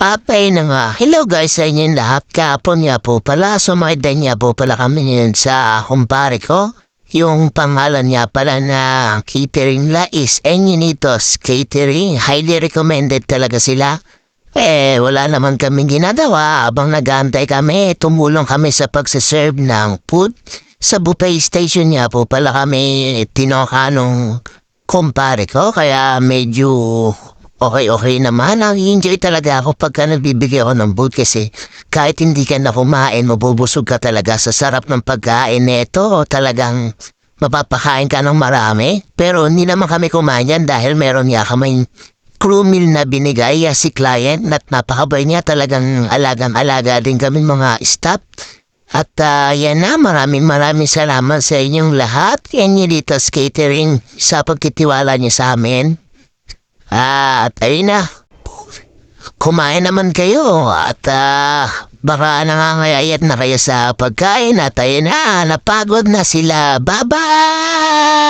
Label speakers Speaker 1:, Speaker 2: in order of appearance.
Speaker 1: Apay na nga. Hello guys sa inyong lahat. Kahapon nga po pala. Sumakita niya po pala kami ngayon sa kumpare ko. Yung pangalan niya pala na catering la is Enyinitos Catering. Highly recommended talaga sila. Wala naman kaming ginagawa. Habang nag-aantay kami, tumulong kami sa pagsaserve ng food. Sa buffet station niya po pala kami tinoka nung kumpare ko. Kaya medyo okay naman. Nag-enjoy talaga ako pagka nagbibigay ako ng food kasi kahit hindi ka na kumain, mabubusog ka talaga sa sarap ng pagkain nito. Talagang mapapakain ka ng marami. Pero hindi naman kami kumain yan dahil meron nga kami crew meal na binigay si client at napakabay niya talagang alagang-alaga din kami mga staff. At yan na, maraming salamat sa inyong lahat. Enyinitos Catering sa pagtitiwala niyo sa amin. At ayun na, kumain naman kayo at baka nangangayayat na kayo sa pagkain at ayun na, napagod na sila. Bye-bye!